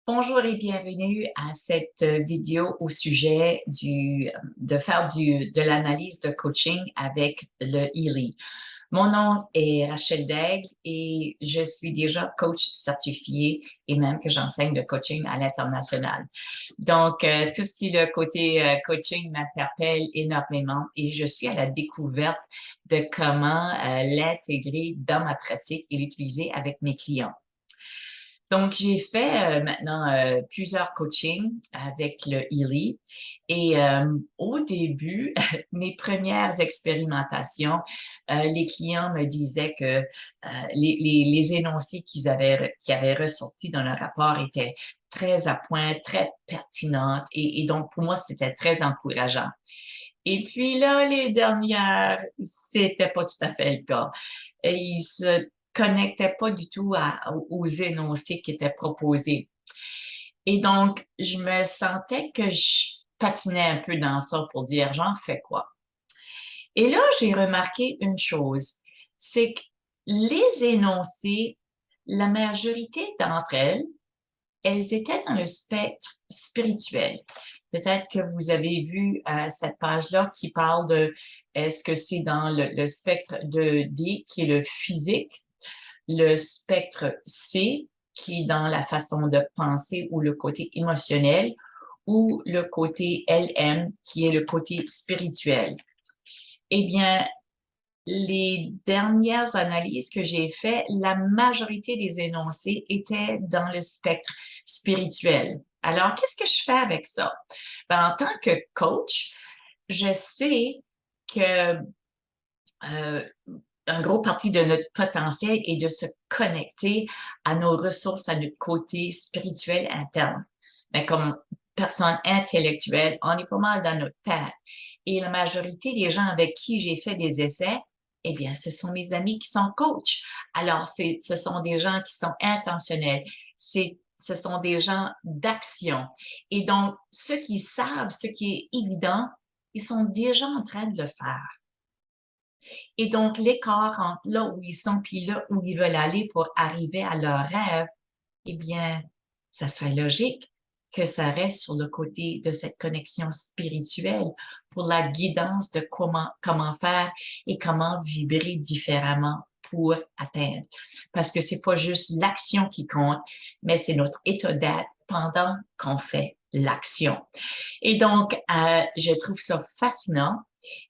Bonjour et bienvenue à cette vidéo au sujet de l'analyse de coaching avec le Ely. Mon nom est Rachel Daigle et je suis déjà coach certifié et même que j'enseigne le coaching à l'international. Donc, tout ce qui est le côté coaching m'interpelle énormément et je suis à la découverte de comment l'intégrer dans ma pratique et l'utiliser avec mes clients. Donc, j'ai fait maintenant plusieurs coachings avec le Ely et au début, mes premières expérimentations, les clients me disaient que les énoncés qui avaient ressortis dans le rapport étaient très à point, très pertinentes et donc pour moi, c'était très encourageant. Et puis là, les dernières, c'était pas tout à fait le cas. Et ils se connectaient pas du tout aux énoncés qui étaient proposés. Et donc, je me sentais que je patinais un peu dans ça pour dire, j'en fais quoi? Et là, j'ai remarqué une chose, c'est que les énoncés, la majorité d'entre elles étaient dans le spectre spirituel. Peut-être que vous avez vu cette page-là qui parle de est-ce que c'est dans le spectre de D qui est le physique, le spectre C qui est dans la façon de penser ou le côté émotionnel, ou le côté LM qui est le côté spirituel. Eh bien, les dernières analyses que j'ai faites, la majorité des énoncés étaient dans le spectre spirituel. Alors, qu'est-ce que je fais avec ça? Ben, en tant que coach, je sais que un gros parti de notre potentiel est de se connecter à nos ressources, à notre côté spirituel interne. Mais comme personne intellectuelle, on est pas mal dans notre tête. Et la majorité des gens avec qui j'ai fait des essais, eh bien, ce sont mes amis qui sont coachs. Alors, ce sont des gens qui sont intentionnels. Ce sont des gens d'action. Et donc, ceux qui savent ce qui est évident, ils sont déjà en train de le faire. Et donc, l'écart entre là où ils sont puis là où ils veulent aller pour arriver à leur rêve, eh bien, ça serait logique que ça reste sur le côté de cette connexion spirituelle pour la guidance de comment faire et comment vibrer différemment pour atteindre. Parce que c'est pas juste l'action qui compte, mais c'est notre état d'être pendant qu'on fait l'action. Et donc, je trouve ça fascinant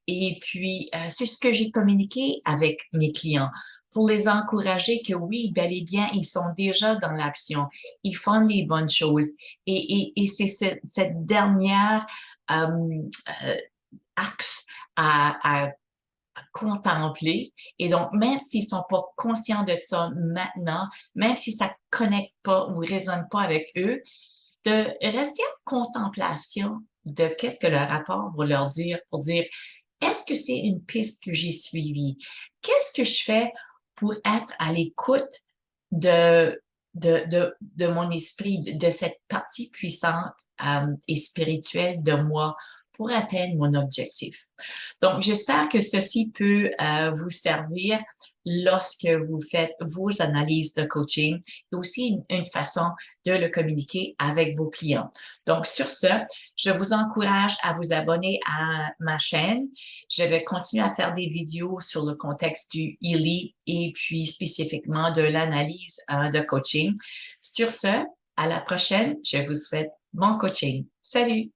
et puis, c'est ce que j'ai communiqué avec mes clients pour les encourager que oui, bel et bien, ils sont déjà dans l'action, ils font les bonnes choses. Et c'est cette dernière euh, euh, axe à contempler. Et donc, même s'ils sont pas conscients de ça maintenant, même si ça connecte pas ou résonne pas avec eux, de rester en contemplation de qu'est-ce que le rapport va leur dire pour dire est-ce que c'est une piste que j'ai suivie? Qu'est-ce que je fais pour être à l'écoute de mon esprit, de cette partie puissante et spirituelle de moi pour atteindre mon objectif? Donc, j'espère que ceci peut vous servir lorsque vous faites vos analyses de coaching et aussi une façon de le communiquer avec vos clients. Donc, sur ce, je vous encourage à vous abonner à ma chaîne. Je vais continuer à faire des vidéos sur le contexte du Ely et puis spécifiquement de l'analyse de coaching. Sur ce, à la prochaine. Je vous souhaite bon coaching. Salut!